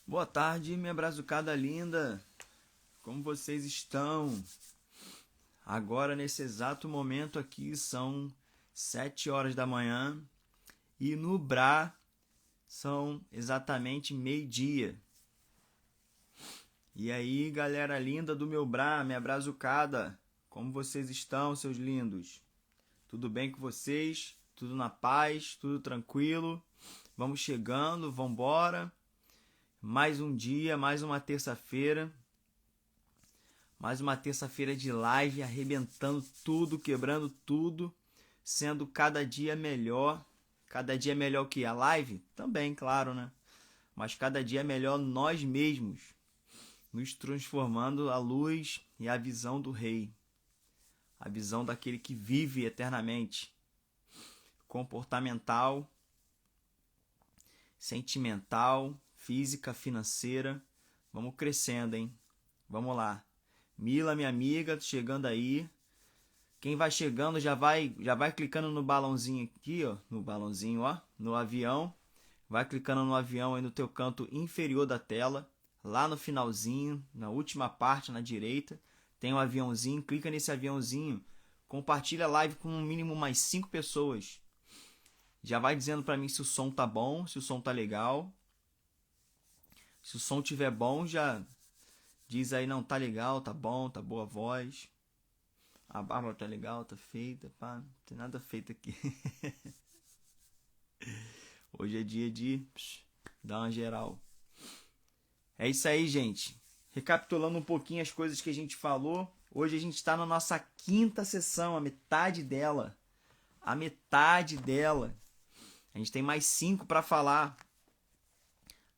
Boa tarde, minha brazucada linda. Como vocês estão? Agora, nesse exato momento aqui, são 7 horas da manhã e no Brá são exatamente meio-dia. E aí, galera linda do meu Brá, minha brazucada, como vocês estão, seus lindos? Tudo bem com vocês? Tudo na paz? Tudo tranquilo? Vamos chegando, vamos embora. Mais um dia, mais uma terça-feira. Mais uma terça-feira de live, arrebentando tudo, quebrando tudo, sendo cada dia melhor. Cada dia melhor que a live? Também, claro, né? Mas cada dia melhor nós mesmos, nos transformando à luz e à visão do Rei. A visão daquele que vive eternamente. Comportamental, sentimental, física, financeira. Vamos crescendo, hein? Vamos lá. Mila, minha amiga, chegando aí. Quem vai chegando já vai clicando no balãozinho aqui, ó, no balãozinho, ó, no avião. Vai clicando no avião aí no teu canto inferior da tela, lá no finalzinho, na última parte, na direita, tem um aviãozinho, clica nesse aviãozinho, compartilha a live com no mínimo mais 5 pessoas. Já vai dizendo pra mim se o som tá bom, se o som tá legal. Se o som tiver bom, já diz aí, não, tá legal, tá bom, tá boa a voz. A barba tá legal, tá feita, pá, não tem nada feito aqui. Hoje é dia de dar uma geral. É isso aí, gente. Recapitulando um pouquinho as coisas que a gente falou. Hoje a gente está na nossa quinta sessão, a metade dela. A metade dela. A gente tem mais 5 para falar.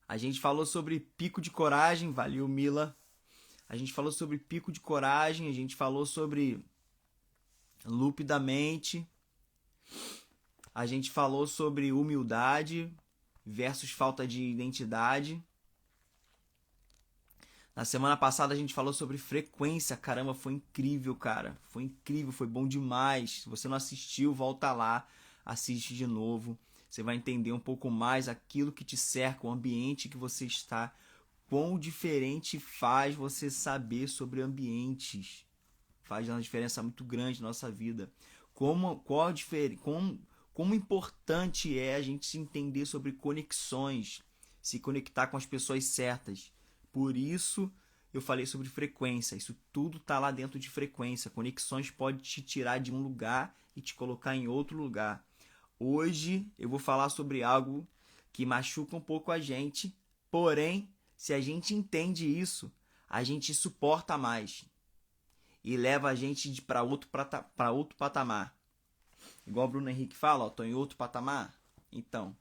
A gente falou sobre pico de coragem, valeu Mila. A gente falou sobre pico de coragem, a gente falou sobre loop da mente. A gente falou sobre humildade versus falta de identidade. Na semana passada a gente falou sobre frequência. Caramba, foi incrível, cara. Foi incrível, foi bom demais. Se você não assistiu, volta lá, assiste de novo. Você vai entender um pouco mais aquilo que te cerca, o ambiente que você está. Quão diferente faz você saber sobre ambientes. Faz uma diferença muito grande na nossa vida. Como importante é a gente se entender sobre conexões, se conectar com as pessoas certas. Por isso eu falei sobre frequência. Isso tudo está lá dentro de frequência. Conexões podem te tirar de um lugar e te colocar em outro lugar. Hoje eu vou falar sobre algo que machuca um pouco a gente, porém, se a gente entende isso, a gente suporta mais e leva a gente para outro patamar. Igual o Bruno Henrique fala, ó, tô em outro patamar. Então,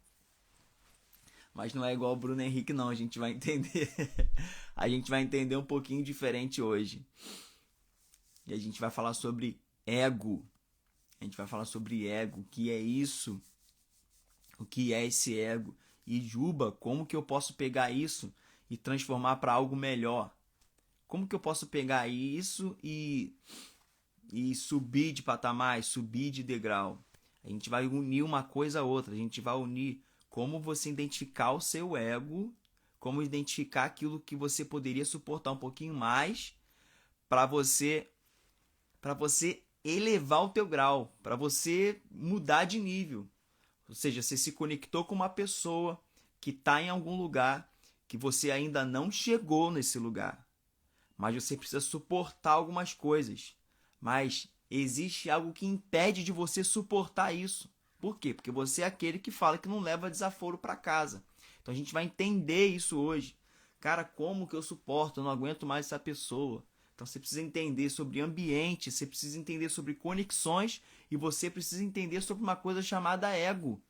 mas não é igual o Bruno Henrique não, a gente vai entender. A gente vai entender um pouquinho diferente hoje. E a gente vai falar sobre ego. A gente vai falar sobre ego, o que é isso? O que é esse ego? E Juba, como que eu posso pegar isso e transformar para algo melhor? Como que eu posso pegar isso e subir de patamar, subir de degrau? A gente vai unir uma coisa a outra. A gente vai unir como você identificar o seu ego, como identificar aquilo que você poderia suportar um pouquinho mais para você elevar o teu grau, para você mudar de nível. Ou seja, você se conectou com uma pessoa que está em algum lugar que você ainda não chegou nesse lugar, mas você precisa suportar algumas coisas. Mas existe algo que impede de você suportar isso. Por quê? Porque você é aquele que fala que não leva desaforo para casa. Então a gente vai entender isso hoje. Cara, como que eu suporto? Eu não aguento mais essa pessoa. Então você precisa entender sobre ambiente, você precisa entender sobre conexões e você precisa entender sobre uma coisa chamada ego.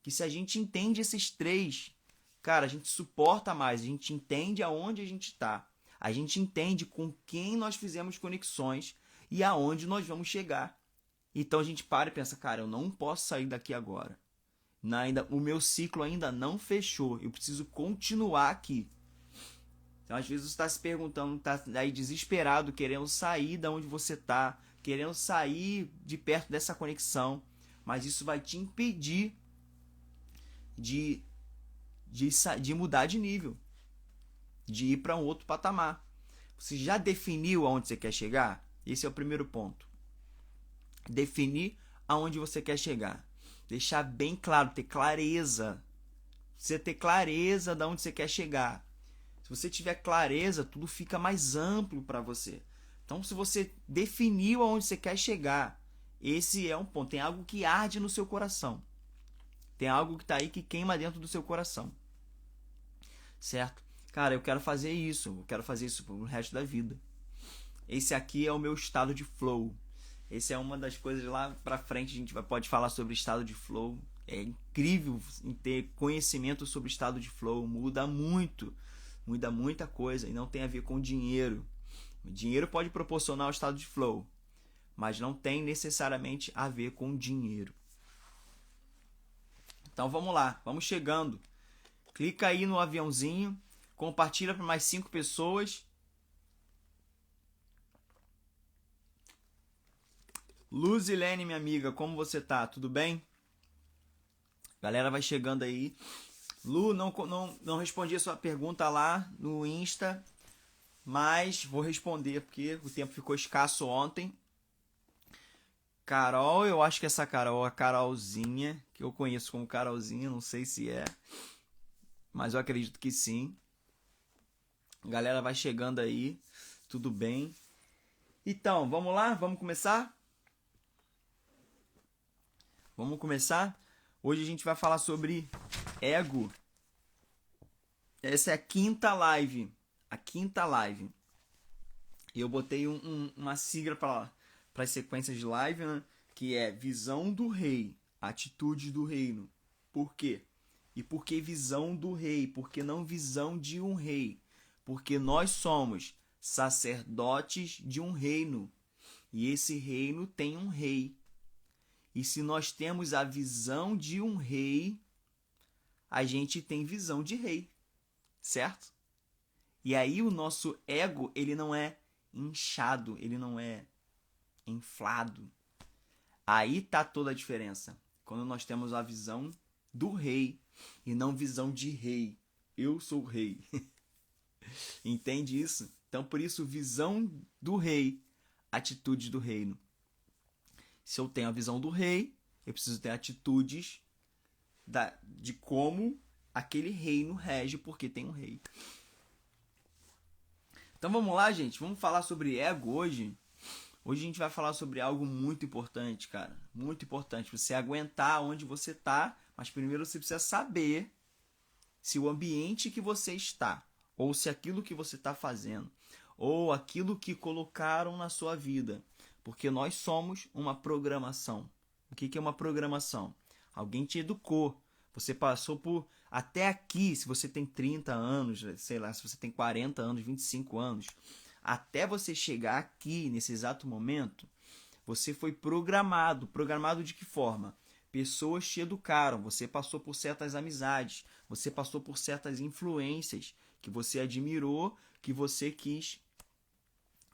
Que se a gente entende esses três, cara, a gente suporta mais, a gente entende aonde a gente está. A gente entende com quem nós fizemos conexões e aonde nós vamos chegar. Então a gente para e pensa, cara, eu não posso sair daqui agora. O meu ciclo ainda não fechou, eu preciso continuar aqui. Então, às vezes você está se perguntando, está aí desesperado, querendo sair de onde você está, querendo sair de perto dessa conexão, mas isso vai te impedir de mudar de nível. de ir para um outro patamar. Você já definiu aonde você quer chegar? Esse é o primeiro ponto. Definir aonde você quer chegar. Deixar bem claro, ter clareza. Você ter clareza de onde você quer chegar. Se você tiver clareza, tudo fica mais amplo para você. Então, se você definiu aonde você quer chegar, esse é um ponto. Tem algo que arde no seu coração. Tem algo que está aí que queima dentro do seu coração. Certo? Cara, eu quero fazer isso. Eu quero fazer isso pro resto da vida. Esse aqui é o meu estado de flow. Essa é uma das coisas lá pra frente. A gente pode falar sobre estado de flow. É incrível ter conhecimento sobre estado de flow. Muda muito. Muda muita coisa. E não tem a ver com dinheiro. O dinheiro pode proporcionar o estado de flow. Mas não tem necessariamente a ver com dinheiro. Então vamos lá. Vamos chegando. Clica aí no aviãozinho. Compartilha para mais 5 pessoas. Luzilene, minha amiga, como você tá? Tudo bem? Galera vai chegando aí. Lu, não respondi a sua pergunta lá no Insta, mas vou responder porque o tempo ficou escasso ontem. Carol, eu acho que essa Carol, a Carolzinha, que eu conheço como Carolzinha, não sei se é, mas eu acredito que sim. Galera vai chegando aí, tudo bem? Então, vamos lá? Vamos começar? Vamos começar? Hoje a gente vai falar sobre ego. Essa é a quinta live. A quinta live. E eu botei uma sigla para as sequências de live, né? Que é visão do rei, atitude do reino. Por quê? E por que visão do rei? Por que não visão de um rei? Porque nós somos sacerdotes de um reino. E esse reino tem um rei. E se nós temos a visão de um rei, a gente tem visão de rei, certo? E aí o nosso ego, ele não é inchado, ele não é inflado. Aí tá toda a diferença. Quando nós temos a visão do rei e não visão de rei. Eu sou o rei. Entende isso? Então, por isso, visão do rei, atitude do reino. Se eu tenho a visão do rei, eu preciso ter atitudes de como aquele reino rege, porque tem um rei. Então vamos lá, gente. Vamos falar sobre ego hoje. Hoje a gente vai falar sobre algo muito importante, cara. Muito importante. Você aguentar onde você está, mas primeiro você precisa saber se o ambiente que você está, ou se aquilo que você está fazendo, ou aquilo que colocaram na sua vida. Porque nós somos uma programação. O que é uma programação? Alguém te educou. Você passou por... Até aqui, se você tem 30 anos, sei lá, se você tem 40 anos, 25 anos, até você chegar aqui, nesse exato momento, você foi programado. Programado de que forma? Pessoas te educaram. Você passou por certas amizades. Você passou por certas influências que você admirou, que você quis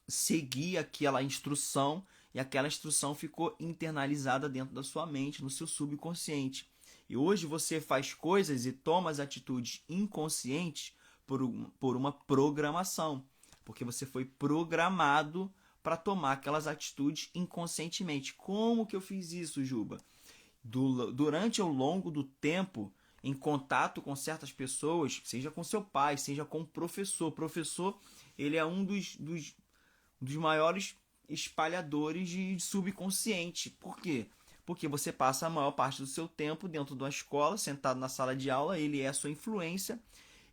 seguir aquela instrução e aquela instrução ficou internalizada dentro da sua mente, no seu subconsciente. E hoje você faz coisas e toma as atitudes inconscientes por uma programação, porque você foi programado para tomar aquelas atitudes inconscientemente. Como que eu fiz isso, Juba? Durante ao longo do tempo, em contato com certas pessoas, seja com seu pai, seja com o professor. O professor, ele é um dos maiores espalhadores de subconsciente. Por quê? Porque você passa a maior parte do seu tempo dentro de uma escola, sentado na sala de aula, ele é a sua influência,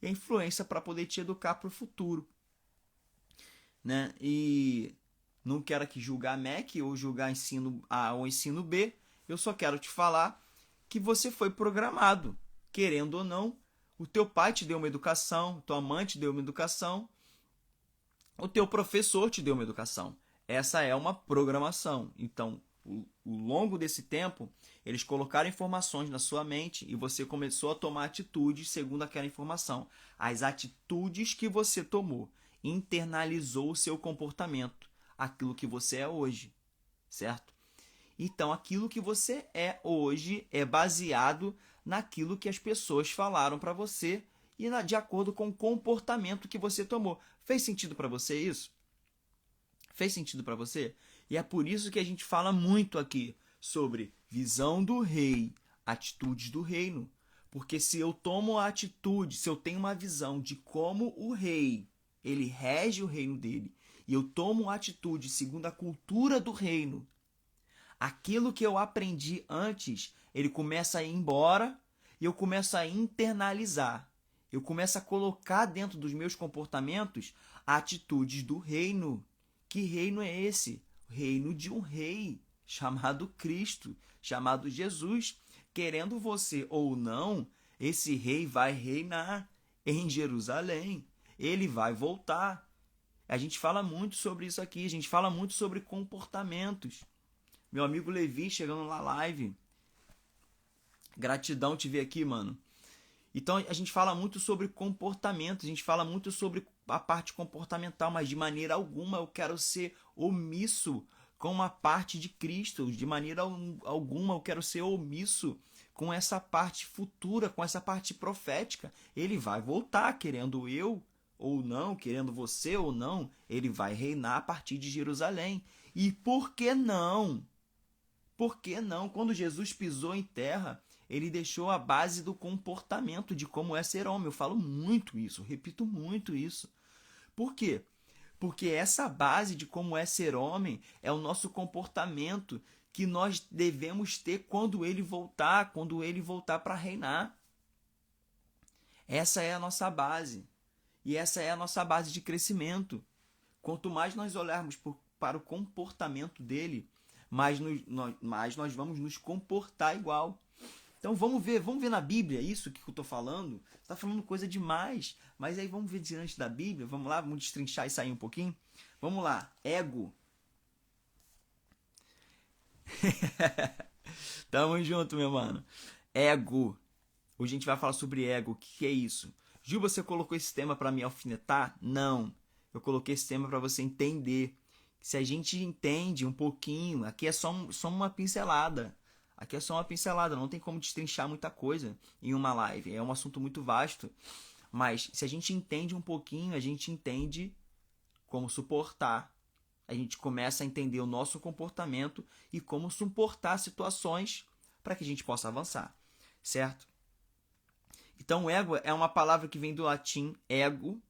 e a influência para poder te educar para o futuro. Né? E não quero aqui julgar MEC ou julgar ensino A ou ensino B, eu só quero te falar que você foi programado, querendo ou não, o teu pai te deu uma educação, tua mãe te deu uma educação, o teu professor te deu uma educação. Essa é uma programação. Então, ao longo desse tempo, eles colocaram informações na sua mente e você começou a tomar atitudes segundo aquela informação. As atitudes que você tomou internalizou o seu comportamento, aquilo que você é hoje, certo? Então, aquilo que você é hoje é baseado naquilo que as pessoas falaram para você e de acordo com o comportamento que você tomou. Fez sentido para você isso? Fez sentido para você? E é por isso que a gente fala muito aqui sobre visão do rei, atitudes do reino. Porque se eu tomo a atitude, se eu tenho uma visão de como o rei, ele rege o reino dele, e eu tomo a atitude segundo a cultura do reino, aquilo que eu aprendi antes, ele começa a ir embora e eu começo a internalizar. Eu começo a colocar dentro dos meus comportamentos atitudes do reino. Que reino é esse? O reino de um rei chamado Cristo, chamado Jesus. Querendo você ou não, esse rei vai reinar em Jerusalém. Ele vai voltar. A gente fala muito sobre isso aqui, a gente fala muito sobre comportamentos. Meu amigo Levi chegando na live. Gratidão te ver aqui, mano. Então a gente fala muito sobre comportamento, a gente fala muito sobre a parte comportamental, mas de maneira alguma eu quero ser omisso com a parte de Cristo, de maneira alguma eu quero ser omisso com essa parte futura, com essa parte profética. Ele vai voltar, querendo eu ou não, querendo você ou não, ele vai reinar a partir de Jerusalém. E por que não? Por que não? Quando Jesus pisou em terra, ele deixou a base do comportamento, de como é ser homem. Eu falo muito isso, repito muito isso. Por quê? Porque essa base de como é ser homem é o nosso comportamento que nós devemos ter quando ele voltar para reinar. Essa é a nossa base. E essa é a nossa base de crescimento. Quanto mais nós olharmos para o comportamento dele, mais nós vamos nos comportar igual. Então vamos ver na Bíblia isso que eu estou falando. Você está falando coisa demais, mas aí vamos ver diante da Bíblia. Vamos lá, vamos destrinchar e sair um pouquinho. Vamos lá, ego. Tamo junto, meu mano. Ego. Hoje a gente vai falar sobre ego. O que é isso? Gil, você colocou esse tema para me alfinetar? Não. Eu coloquei esse tema para você entender. Se a gente entende um pouquinho, aqui é só uma pincelada. Aqui é só uma pincelada, não tem como destrinchar muita coisa em uma live. É um assunto muito vasto. Mas se a gente entende um pouquinho, a gente entende como suportar. A gente começa a entender o nosso comportamento e como suportar situações para que a gente possa avançar. Certo? Então, ego é uma palavra que vem do latim ego.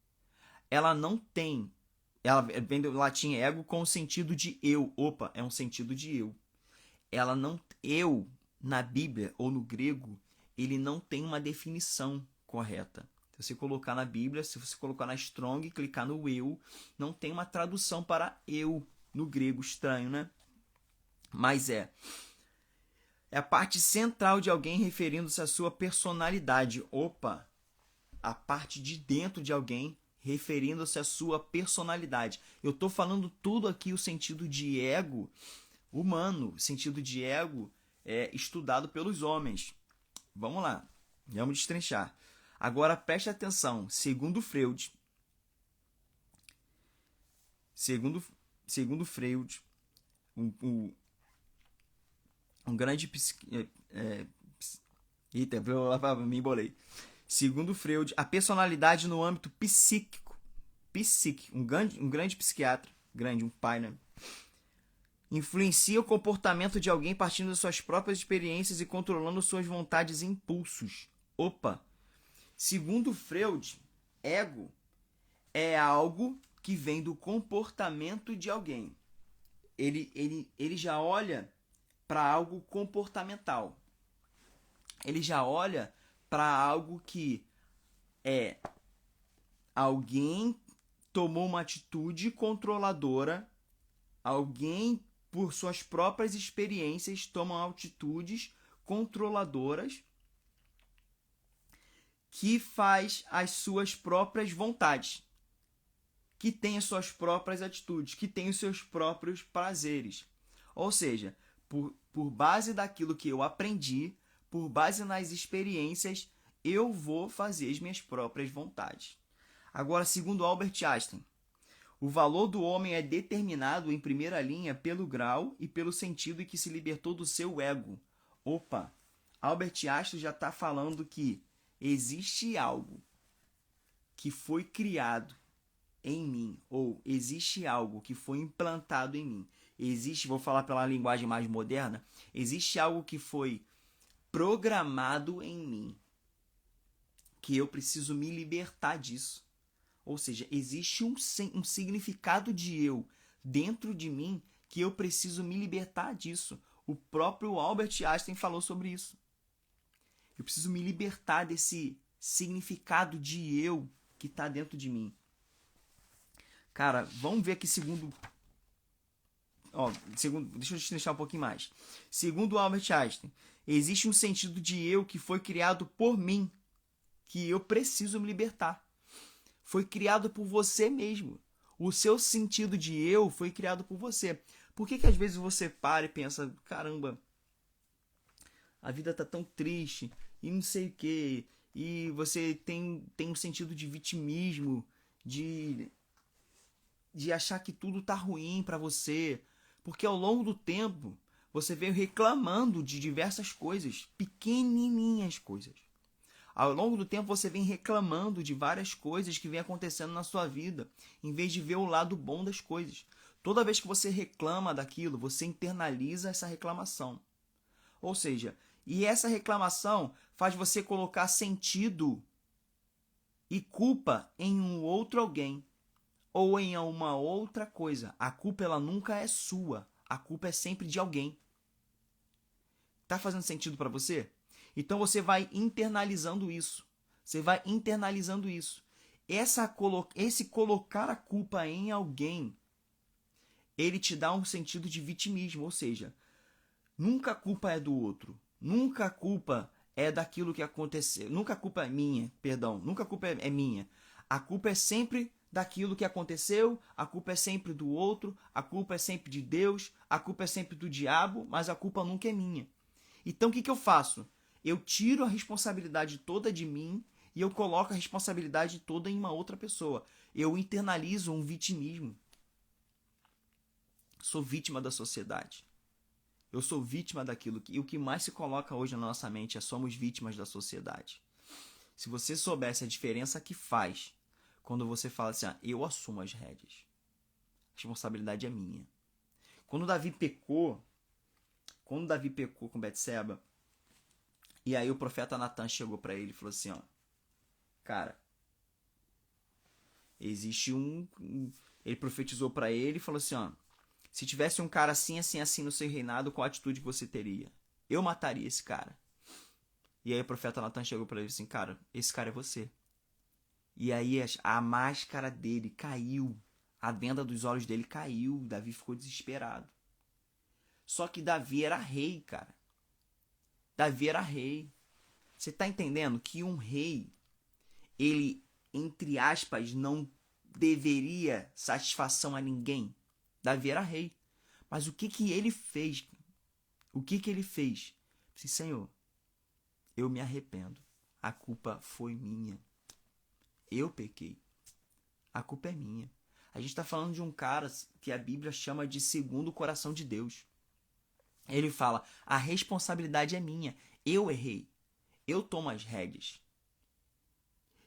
Ela não tem... Ela vem do latim ego com o sentido de eu. Opa, é um sentido de eu. Ela não, eu, na Bíblia ou no grego, ele não tem uma definição correta. Se você colocar na Bíblia, se você colocar na Strong e clicar no eu, não tem uma tradução para eu no grego, estranho, né? Mas é a parte central de alguém referindo-se à sua personalidade. Opa, a parte de dentro de alguém referindo-se à sua personalidade. Eu estou falando tudo aqui o sentido de ego humano, sentido de ego é estudado pelos homens. Vamos lá, vamos destrinchar. Agora preste atenção, segundo Freud, um grande eita, me embolei. Segundo Freud, a personalidade no âmbito psíquico, um grande psiquiatra, um pai, né? Influencia o comportamento de alguém partindo das suas próprias experiências e controlando suas vontades e impulsos. Opa! Segundo Freud, ego é algo que vem do comportamento de alguém. Ele já olha para algo comportamental. Ele já olha para algo que é alguém tomou uma atitude controladora, alguém por suas próprias experiências tomam atitudes controladoras que faz as suas próprias vontades, que tem as suas próprias atitudes, que tem os seus próprios prazeres. Ou seja, por base daquilo que eu aprendi, por base nas experiências, eu vou fazer as minhas próprias vontades. Agora, segundo Albert Einstein, o valor do homem é determinado em primeira linha pelo grau e pelo sentido em que se libertou do seu ego. Opa! Albert Einstein já está falando que existe algo que foi criado em mim, ou existe algo que foi implantado em mim, existe, vou falar pela linguagem mais moderna, existe algo que foi programado em mim, que eu preciso me libertar disso. Ou seja, existe um significado de eu dentro de mim que eu preciso me libertar disso. O próprio Albert Einstein falou sobre isso. Eu preciso me libertar desse significado de eu que está dentro de mim. Cara, vamos ver aqui deixa eu te deixar um pouquinho mais. Segundo Albert Einstein, existe um sentido de eu que foi criado por mim, que eu preciso me libertar. Foi criado por você mesmo. O seu sentido de eu foi criado por você. Por que às vezes você para e pensa, caramba, a vida tá tão triste e não sei o quê, e você tem um sentido de vitimismo, de achar que tudo tá ruim para você, porque ao longo do tempo você veio reclamando de diversas coisas, pequenininhas coisas. Ao longo do tempo você vem reclamando de várias coisas que vem acontecendo na sua vida, em vez de ver o lado bom das coisas. Toda vez que você reclama daquilo, você internaliza essa reclamação. Ou seja, e essa reclamação faz você colocar sentido e culpa em um outro alguém ou em uma outra coisa. A culpa ela nunca é sua, a culpa é sempre de alguém. Tá fazendo sentido para você? Então você vai internalizando isso. Você vai internalizando isso. Esse colocar a culpa em alguém, ele te dá um sentido de vitimismo, ou seja, nunca a culpa é do outro. Nunca a culpa é daquilo que aconteceu. Nunca a culpa é minha, perdão. Nunca a culpa é minha. A culpa é sempre daquilo que aconteceu, a culpa é sempre do outro, a culpa é sempre de Deus, a culpa é sempre do diabo, mas a culpa nunca é minha. Então o que eu faço? Eu tiro a responsabilidade toda de mim e eu coloco a responsabilidade toda em uma outra pessoa. Eu internalizo um vitimismo. Sou vítima da sociedade. Eu sou vítima daquilo. E o que mais se coloca hoje na nossa mente é somos vítimas da sociedade. Se você soubesse a diferença que faz quando você fala assim, eu assumo as rédeas. A responsabilidade é minha. Quando Davi pecou com Betseba, e aí o profeta Natan chegou para ele e falou assim, cara, existe ele profetizou para ele e falou assim, se tivesse um cara assim, assim, assim no seu reinado, qual atitude você teria? Eu mataria esse cara. E aí o profeta Natan chegou para ele assim, cara, esse cara é você. E aí a máscara dele caiu, a venda dos olhos dele caiu, Davi ficou desesperado. Só que Davi era rei, cara. Davi era rei. Você tá entendendo que um rei, ele, entre aspas, não deveria satisfação a ninguém? Davi era rei. Mas o que ele fez? O que ele fez? Disse, Senhor, eu me arrependo. A culpa foi minha. Eu pequei. A culpa é minha. A gente está falando de um cara que a Bíblia chama de segundo o coração de Deus. Ele fala, a responsabilidade é minha. Eu errei. Eu tomo as rédeas.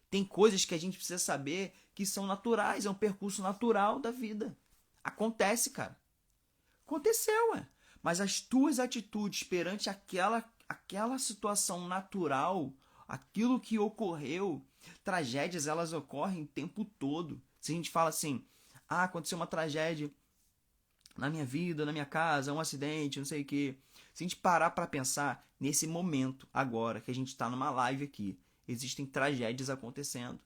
Tem coisas que a gente precisa saber que são naturais. É um percurso natural da vida. Acontece, cara. Aconteceu, Mas as tuas atitudes perante aquela situação natural, aquilo que ocorreu, tragédias elas ocorrem o tempo todo. Se a gente fala assim, aconteceu uma tragédia na minha vida, na minha casa, um acidente, não sei o quê. Se a gente parar para pensar nesse momento, agora, que a gente está numa live aqui, existem tragédias acontecendo.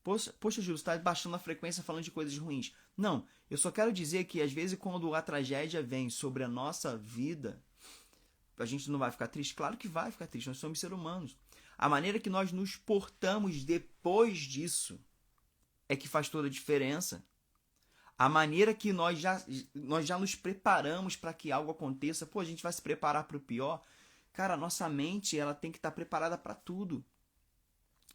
Poxa, Júlio, você está baixando a frequência falando de coisas ruins. Não, eu só quero dizer que às vezes quando a tragédia vem sobre a nossa vida, a gente não vai ficar triste? Claro que vai ficar triste, nós somos seres humanos. A maneira que nós nos portamos depois disso é que faz toda a diferença. A maneira que nós já nos preparamos para que algo aconteça, a gente vai se preparar para o pior. Cara, a nossa mente ela tem que estar preparada para tudo.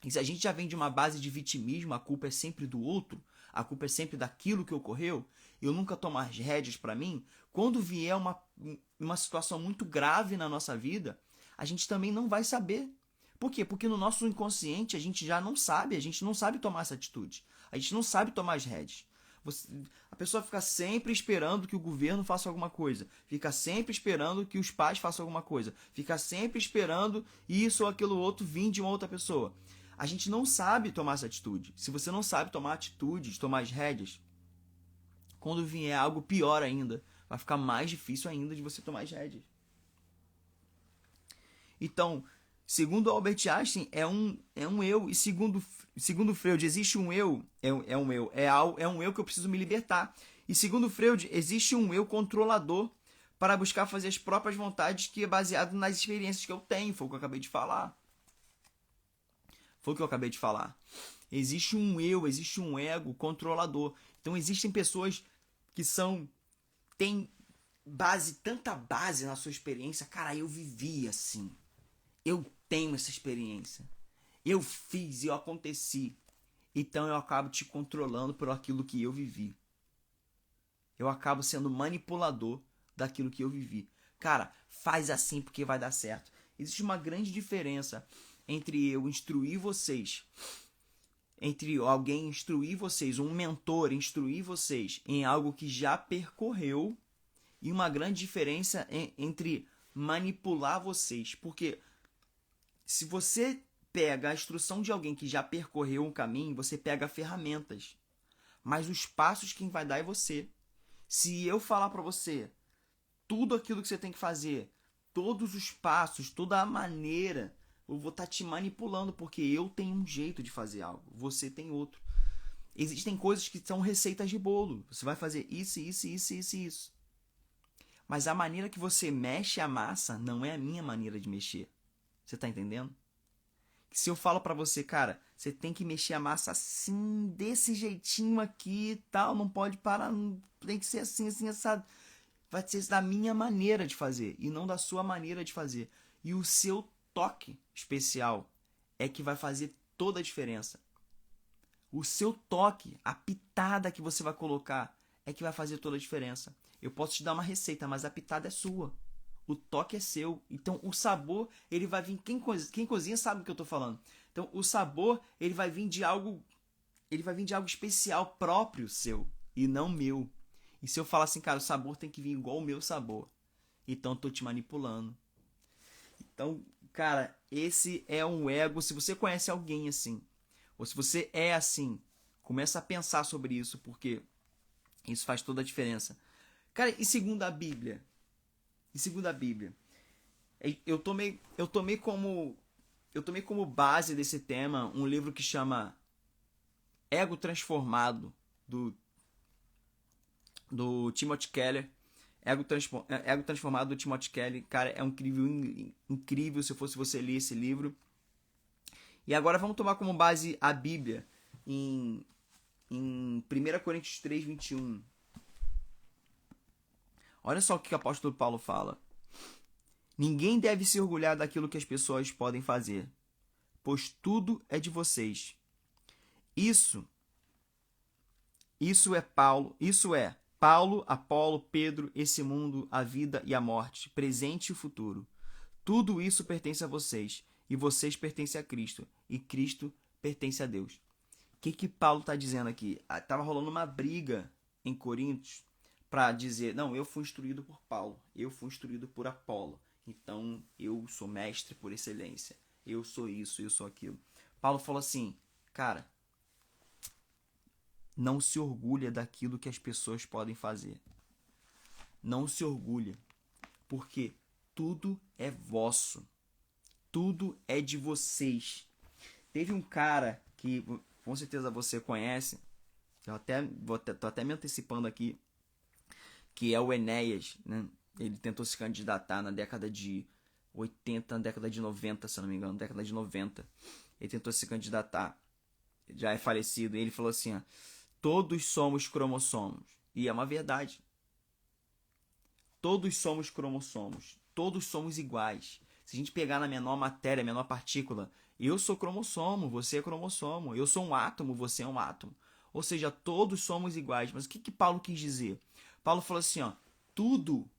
E se a gente já vem de uma base de vitimismo, a culpa é sempre do outro, a culpa é sempre daquilo que ocorreu, eu nunca tomo as rédeas para mim, quando vier uma situação muito grave na nossa vida, a gente também não vai saber. Por quê? Porque no nosso inconsciente a gente não sabe tomar essa atitude. A gente não sabe tomar as rédeas. A pessoa fica sempre esperando que o governo faça alguma coisa, fica sempre esperando que os pais façam alguma coisa, fica sempre esperando isso ou aquilo outro vir de uma outra pessoa. A gente não sabe tomar essa atitude. Se você não sabe tomar atitudes, tomar as rédeas, quando vier algo pior ainda, vai ficar mais difícil ainda de você tomar as rédeas. Então, segundo Albert Einstein, é um eu, e segundo Freud, existe um eu, é um eu que eu preciso me libertar. E segundo Freud, existe um eu controlador para buscar fazer as próprias vontades, que é baseado nas experiências que eu tenho. Foi o que eu acabei de falar. Existe um eu, existe um ego controlador. Então existem pessoas que têm tanta base na sua experiência. Cara, eu vivi assim. Eu tenho essa experiência. Eu fiz, eu aconteci. Então eu acabo te controlando por aquilo que eu vivi. Eu acabo sendo manipulador daquilo que eu vivi. Cara, faz assim porque vai dar certo. Existe uma grande diferença entre eu instruir vocês, entre alguém instruir vocês, um mentor instruir vocês em algo que já percorreu, e uma grande diferença entre manipular vocês. Porque se você pega a instrução de alguém que já percorreu um caminho, você pega ferramentas. Mas os passos quem vai dar é você. Se eu falar para você tudo aquilo que você tem que fazer, todos os passos, toda a maneira, eu vou estar te manipulando, porque eu tenho um jeito de fazer algo, você tem outro. Existem coisas que são receitas de bolo. Você vai fazer isso, isso, isso, isso, isso. Mas a maneira que você mexe a massa não é a minha maneira de mexer. Você tá entendendo? Se eu falo pra você, cara, você tem que mexer a massa assim, desse jeitinho aqui e tal, não pode parar, tem que ser assim, assim, assado. Vai ser da minha maneira de fazer e não da sua maneira de fazer. E o seu toque especial é que vai fazer toda a diferença. O seu toque, a pitada que você vai colocar é que vai fazer toda a diferença. Eu posso te dar uma receita, mas a pitada é sua. O toque é seu. Então, o sabor, ele vai vir... Quem cozinha sabe do que eu estou falando. Então, o sabor, ele vai vir de algo especial, próprio seu, e não meu. E se eu falar assim, cara, o sabor tem que vir igual o meu sabor, então eu tô te manipulando. Então, cara, esse é um ego. Se você conhece alguém assim, ou se você é assim, começa a pensar sobre isso, porque isso faz toda a diferença. Cara, e segundo a Bíblia? Eu tomei como base desse tema um livro que chama Ego Transformado, do Timothy Keller. Ego Transformado, do Timothy Keller. Cara, é incrível se fosse você ler esse livro. E agora vamos tomar como base a Bíblia em 1 Coríntios 3, 21. Olha só o que o apóstolo Paulo fala. Ninguém deve se orgulhar daquilo que as pessoas podem fazer, pois tudo é de vocês. Isso é Paulo, Apolo, Pedro, esse mundo, a vida e a morte, presente e futuro. Tudo isso pertence a vocês, e vocês pertencem a Cristo, e Cristo pertence a Deus. O que Paulo está dizendo aqui? Estava rolando uma briga em Coríntios para dizer, não, eu fui instruído por Paulo, eu fui instruído por Apolo, então eu sou mestre por excelência, eu sou isso, eu sou aquilo. Paulo falou assim, cara, não se orgulha daquilo que as pessoas podem fazer. Não se orgulha, porque tudo é vosso. Tudo é de vocês. Teve um cara que com certeza você conhece, tô até me antecipando aqui, que é o Enéas, né? Ele tentou se candidatar na década de 80, na década de 90, se eu não me engano, na década de 90. Ele tentou se candidatar, já é falecido, e ele falou assim, ó, todos somos cromossomos. E é uma verdade. Todos somos cromossomos. Todos somos iguais. Se a gente pegar na menor matéria, menor partícula, eu sou cromossomo, você é cromossomo. Eu sou um átomo, você é um átomo. Ou seja, todos somos iguais. Mas o que Paulo quis dizer? Paulo falou assim, ó, tudo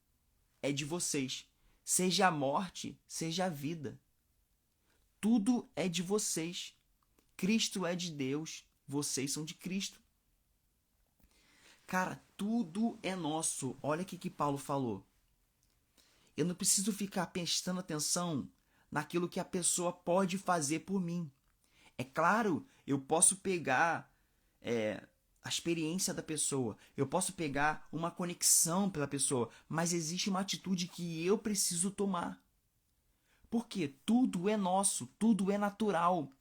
é de vocês. Seja a morte, seja a vida. Tudo é de vocês. Cristo é de Deus. Vocês são de Cristo. Cara, tudo é nosso. Olha o que Paulo falou. Eu não preciso ficar prestando atenção naquilo que a pessoa pode fazer por mim. É claro, eu posso pegar a experiência da pessoa, eu posso pegar uma conexão pela pessoa, mas existe uma atitude que eu preciso tomar. Porque tudo é nosso, tudo é natural.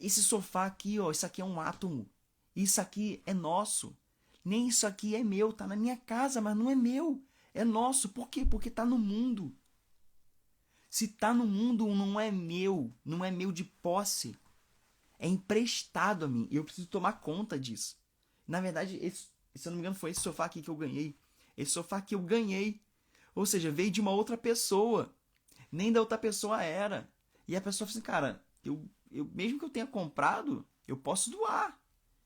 Esse sofá aqui, ó, isso aqui é um átomo. Isso aqui é nosso. Nem isso aqui é meu, tá na minha casa, mas não é meu. É nosso. Por quê? Porque tá no mundo. Se tá no mundo, não é meu de posse. É emprestado a mim. E eu preciso tomar conta disso. Na verdade, se eu não me engano, foi esse sofá aqui que eu ganhei. Esse sofá que eu ganhei. Ou seja, veio de uma outra pessoa. Nem da outra pessoa era. E a pessoa fala assim, cara, mesmo que eu tenha comprado, eu posso doar.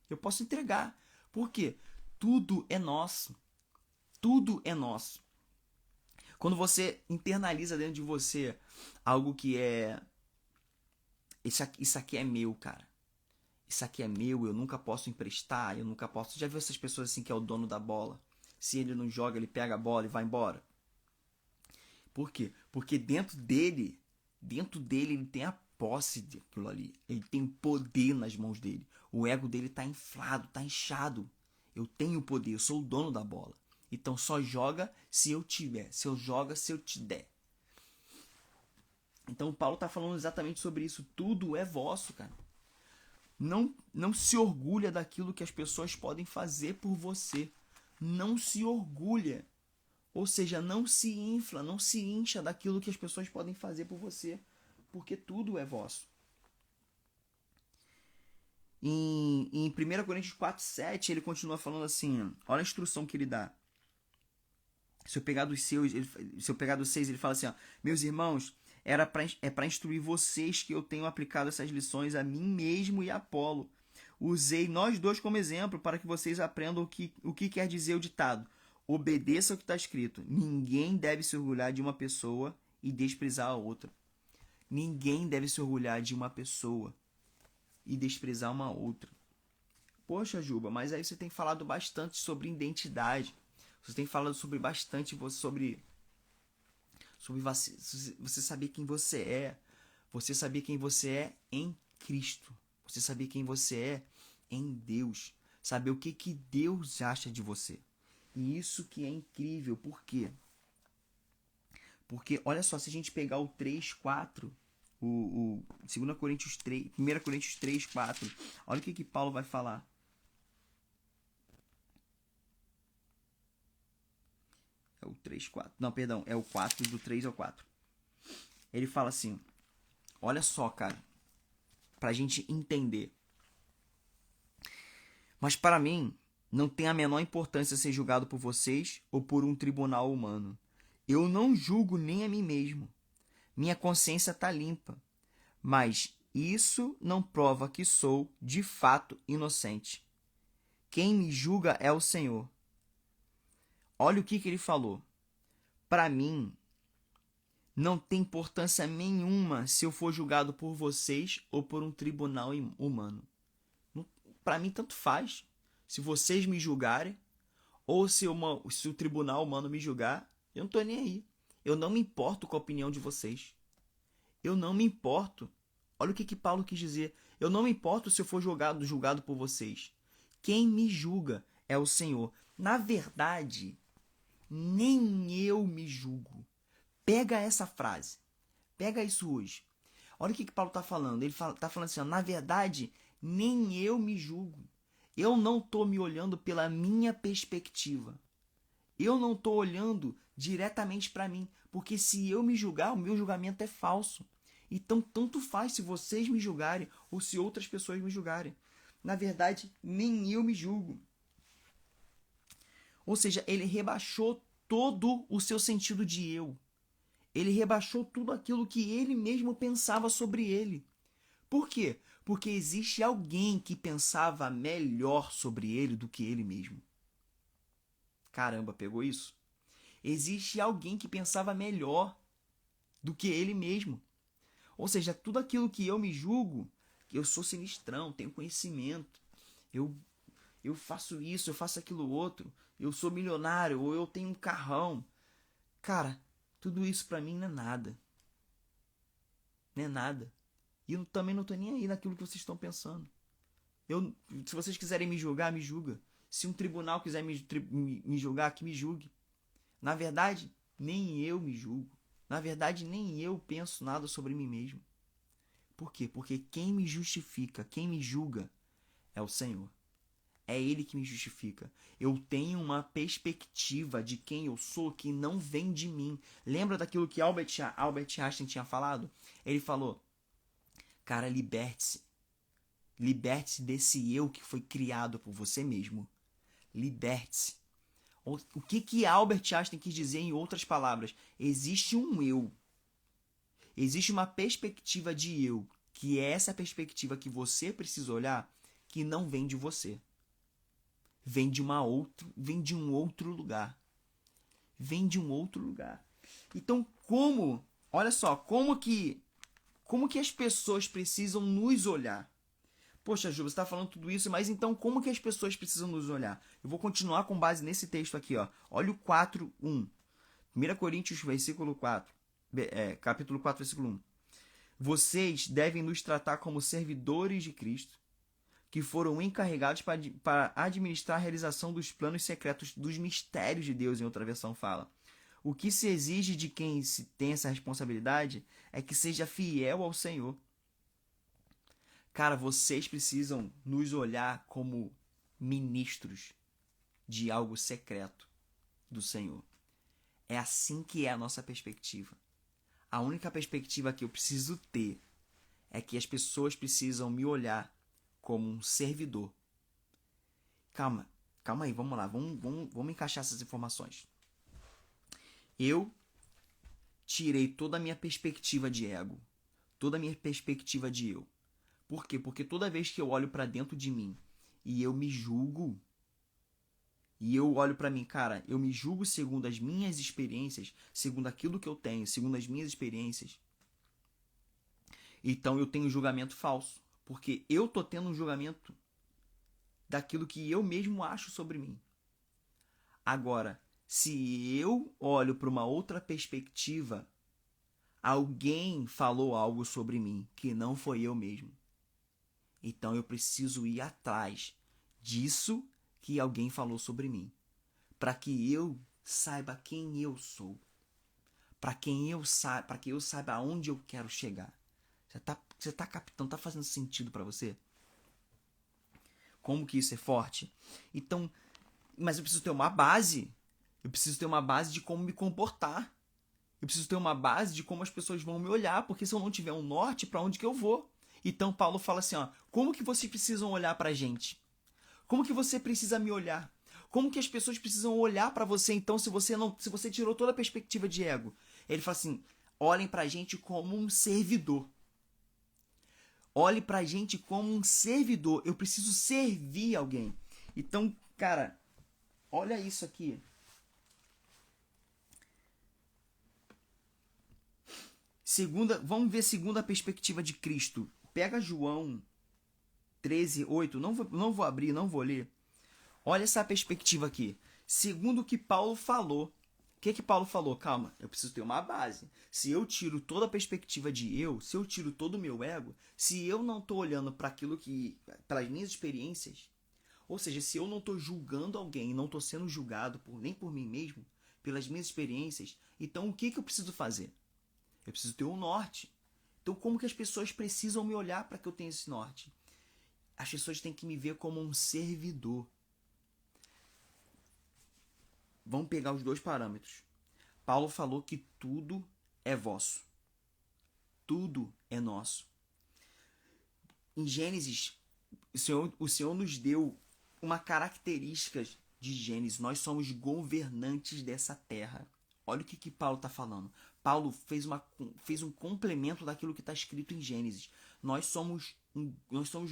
Eu posso entregar. Por quê? Tudo é nosso. Tudo é nosso. Quando você internaliza dentro de você algo que é... Isso aqui é meu, cara. Isso aqui é meu, eu nunca posso emprestar, eu nunca posso... Já viu essas pessoas assim que é o dono da bola? Se ele não joga, ele pega a bola e vai embora. Por quê? Porque dentro dele ele tem a posse daquilo ali. Ele tem poder nas mãos dele. O ego dele está inflado, está inchado. Eu tenho poder, eu sou o dono da bola. Então só joga se eu tiver. Se eu joga, se eu te der. Então Paulo está falando exatamente sobre isso. Tudo é vosso, cara. Não se orgulha daquilo que as pessoas podem fazer por você. Não se orgulha. Ou seja, não se infla, não se incha daquilo que as pessoas podem fazer por você. Porque tudo é vosso. Em 1 Coríntios 4:7, ele continua falando assim, olha a instrução que ele dá. Se eu pegar dos 6, ele fala assim, ó, meus irmãos, é para instruir vocês que eu tenho aplicado essas lições a mim mesmo e a Apolo. Usei nós dois como exemplo para que vocês aprendam o que quer dizer o ditado. Obedeça ao que está escrito. Ninguém deve se orgulhar de uma pessoa e desprezar a outra. Ninguém deve se orgulhar de uma pessoa e desprezar uma outra. Poxa, Juba, mas aí você tem falado bastante sobre identidade. Você tem falado sobre você saber quem você é. Você saber quem você é em Cristo. Você saber quem você é em Deus. Saber o que Deus acha de você. E isso que é incrível. Por quê? Porque, olha só, se a gente pegar o 3:4, o 2 Coríntios 3, 1 Coríntios 3:4, olha o que Paulo vai falar. É o 3:4. Não, perdão, é o 4, do 3 ao 4. Ele fala assim, olha só, cara, pra gente entender. Mas para mim, não tem a menor importância ser julgado por vocês ou por um tribunal humano. Eu não julgo nem a mim mesmo. Minha consciência está limpa. Mas isso não prova que sou, de fato, inocente. Quem me julga é o Senhor. Olha o que ele falou. Para mim, não tem importância nenhuma se eu for julgado por vocês ou por um tribunal humano. Para mim, tanto faz. Se vocês me julgarem ou se o tribunal humano me julgar, eu não estou nem aí. Eu não me importo com a opinião de vocês. Eu não me importo. Olha o que Paulo quis dizer. Eu não me importo se eu for julgado por vocês. Quem me julga é o Senhor. Na verdade, nem eu me julgo. Pega essa frase. Pega isso hoje. Olha o que Paulo está falando. Ele está falando assim, ó, na verdade, nem eu me julgo. Eu não estou me olhando pela minha perspectiva. Eu não estou olhando diretamente para mim. Porque se eu me julgar, o meu julgamento é falso. Então, tanto faz se vocês me julgarem ou se outras pessoas me julgarem. Na verdade, nem eu me julgo. Ou seja, ele rebaixou todo o seu sentido de eu. Ele rebaixou tudo aquilo que ele mesmo pensava sobre ele. Por quê? Porque existe alguém que pensava melhor sobre ele do que ele mesmo. Caramba, pegou isso? Existe alguém que pensava melhor do que ele mesmo. Ou seja, tudo aquilo que eu me julgo, que eu sou sinistrão, tenho conhecimento, eu, eu faço isso, eu faço aquilo outro, eu sou milionário, ou eu tenho um carrão. Cara, tudo isso pra mim não é nada. Não é nada. E eu também não tô nem aí naquilo que vocês estão pensando. Se vocês quiserem me julgar, me julga. Se um tribunal quiser me julgar, que me julgue. Na verdade, nem eu me julgo. Na verdade, nem eu penso nada sobre mim mesmo. Por quê? Porque quem me justifica, quem me julga, é o Senhor. É Ele que me justifica. Eu tenho uma perspectiva de quem eu sou que não vem de mim. Lembra daquilo que Albert Einstein tinha falado? Ele falou, cara, liberte-se. Liberte-se desse eu que foi criado por você mesmo. Liberte-se. O que Albert Einstein quis dizer em outras palavras? Existe um eu. Existe uma perspectiva de eu, que é essa perspectiva que você precisa olhar, que não vem de você. Vem de um outro lugar. Vem de um outro lugar. Então, olha só, como que as pessoas precisam nos olhar? Poxa, Ju, você está falando tudo isso, mas então como que as pessoas precisam nos olhar? Eu vou continuar com base nesse texto aqui, ó. Olha o 4:1. 1 Coríntios, versículo 4. Capítulo 4, versículo 1. Vocês devem nos tratar como servidores de Cristo, que foram encarregados para administrar a realização dos planos secretos dos mistérios de Deus, em outra versão fala. O que se exige de quem se tem essa responsabilidade é que seja fiel ao Senhor. Cara, vocês precisam nos olhar como ministros de algo secreto do Senhor. É assim que é a nossa perspectiva. A única perspectiva que eu preciso ter é que as pessoas precisam me olhar como um servidor. Calma aí, vamos lá, vamos encaixar essas informações. Eu tirei toda a minha perspectiva de ego, toda a minha perspectiva de eu. Por quê? Porque toda vez que eu olho para dentro de mim e eu me julgo, e eu olho para mim, cara, eu me julgo segundo as minhas experiências, segundo aquilo que eu tenho, segundo as minhas experiências. Então eu tenho um julgamento falso, porque eu tô tendo um julgamento daquilo que eu mesmo acho sobre mim. Agora, se eu olho para uma outra perspectiva, alguém falou algo sobre mim que não foi eu mesmo. Então eu preciso ir atrás disso que alguém falou sobre mim, para que eu saiba quem eu sou, para que eu saiba aonde eu quero chegar. Você tá captando? Tá fazendo sentido para você? Como que isso é forte? Então, mas eu preciso ter uma base. Eu preciso ter uma base de como me comportar. Eu preciso ter uma base de como as pessoas vão me olhar, porque se eu não tiver um norte, para onde que eu vou? Então Paulo fala assim, ó, como que vocês precisam olhar pra gente? Como que você precisa me olhar? Como que as pessoas precisam olhar para você então se você tirou toda a perspectiva de ego? Ele fala assim, olhem pra gente como um servidor. Olhe pra gente como um servidor. Eu preciso servir alguém. Então, cara, olha isso aqui. Vamos ver segundo a perspectiva de Cristo. Pega João 13:8. Não vou abrir, não vou ler. Olha essa perspectiva aqui. Segundo o que Paulo falou. O que Paulo falou? Calma, eu preciso ter uma base. Se eu tiro toda a perspectiva de eu, se eu tiro todo o meu ego, se eu não estou olhando para aquilo pelas minhas experiências, ou seja, se eu não estou julgando alguém, não estou sendo julgado nem por mim mesmo, pelas minhas experiências, então o que eu preciso fazer? Eu preciso ter um norte. Então como que as pessoas precisam me olhar para que eu tenha esse norte? As pessoas têm que me ver como um servidor. Vamos pegar os dois parâmetros. Paulo falou que tudo é vosso. Tudo é nosso. Em Gênesis, o Senhor nos deu uma característica de Gênesis. Nós somos governantes dessa terra. Olha o que Paulo está falando. Paulo fez um complemento daquilo que está escrito em Gênesis. Nós somos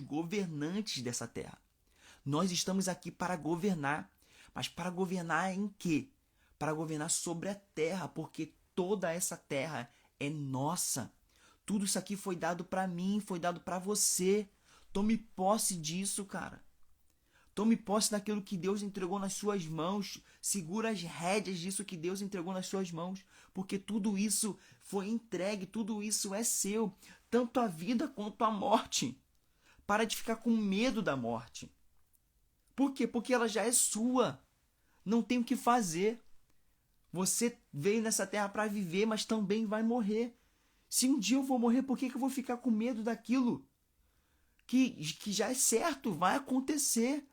governantes dessa terra. Nós estamos aqui para governar. Mas para governar em quê? Para governar sobre a terra, porque toda essa terra é nossa. Tudo isso aqui foi dado para mim, foi dado para você. Tome posse disso, cara. Tome posse daquilo que Deus entregou nas suas mãos. Segura as rédeas disso que Deus entregou nas suas mãos. Porque tudo isso foi entregue, tudo isso é seu. Tanto a vida quanto a morte. Para de ficar com medo da morte. Por quê? Porque ela já é sua. Não tem o que fazer. Você veio nessa terra para viver, mas também vai morrer. Se um dia eu vou morrer, por que eu vou ficar com medo daquilo que já é certo, vai acontecer?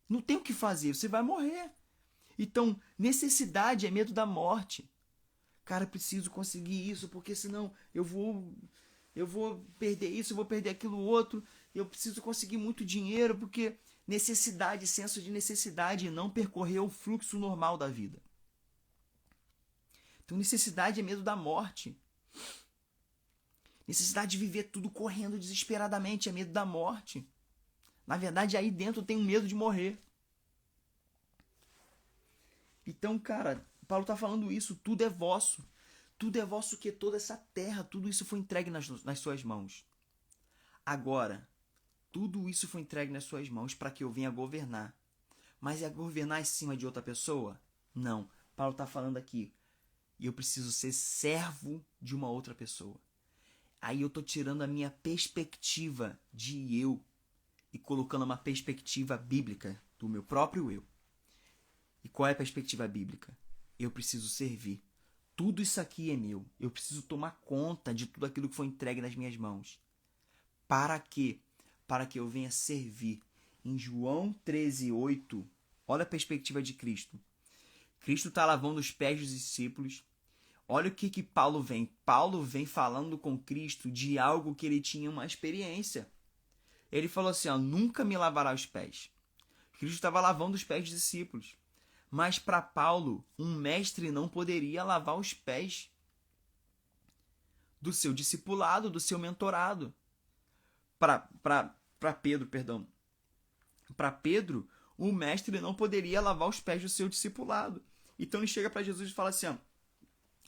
Não tem o que fazer, você vai morrer. Então, necessidade é medo da morte. Cara, eu preciso conseguir isso, porque senão eu vou perder isso, eu vou perder aquilo outro. Eu preciso conseguir muito dinheiro, porque necessidade, senso de necessidade, e não percorrer o fluxo normal da vida. Então, necessidade é medo da morte. Necessidade de viver tudo correndo desesperadamente é medo da morte. Na verdade, aí dentro tem um medo de morrer. Então, cara, Paulo está falando isso, tudo é vosso. Tudo é vosso, que toda essa terra, tudo isso foi entregue nas suas mãos. Agora, tudo isso foi entregue nas suas mãos para que eu venha governar. Mas é governar em cima de outra pessoa? Não. Paulo está falando aqui, e eu preciso ser servo de uma outra pessoa. Aí eu estou tirando a minha perspectiva de eu e colocando uma perspectiva bíblica do meu próprio eu. E qual é a perspectiva bíblica? Eu preciso servir. Tudo isso aqui é meu. Eu preciso tomar conta de tudo aquilo que foi entregue nas minhas mãos. Para quê? Para que eu venha servir. Em João 13:8, olha a perspectiva de Cristo. Cristo está lavando os pés dos discípulos. Olha o que Paulo vem. Paulo vem falando com Cristo de algo que ele tinha uma experiência. Ele falou assim, nunca me lavará os pés. Cristo estava lavando os pés dos discípulos. Mas para Paulo, um mestre não poderia lavar os pés do seu discipulado, do seu mentorado. Para Pedro, perdão. Para Pedro, o mestre não poderia lavar os pés do seu discipulado. Então ele chega para Jesus e fala assim,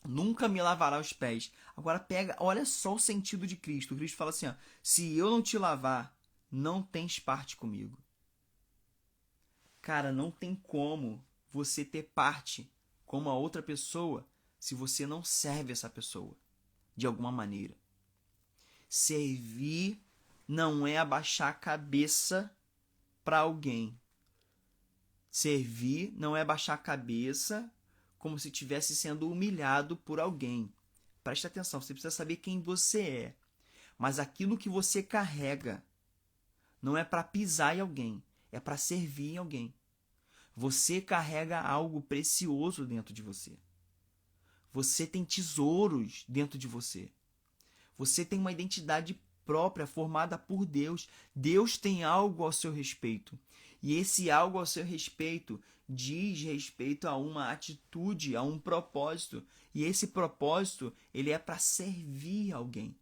nunca me lavará os pés. Agora olha só o sentido de Cristo. Cristo fala assim, se eu não te lavar, não tens parte comigo. Cara, não tem como você ter parte com uma outra pessoa se você não serve essa pessoa de alguma maneira. Servir não é abaixar a cabeça para alguém. Servir não é abaixar a cabeça como se estivesse sendo humilhado por alguém. Preste atenção, você precisa saber quem você é. Mas aquilo que você carrega não é para pisar em alguém, é para servir em alguém. Você carrega algo precioso dentro de você. Você tem tesouros dentro de você. Você tem uma identidade própria formada por Deus. Deus tem algo ao seu respeito. E esse algo ao seu respeito diz respeito a uma atitude, a um propósito. E esse propósito, ele é para servir alguém.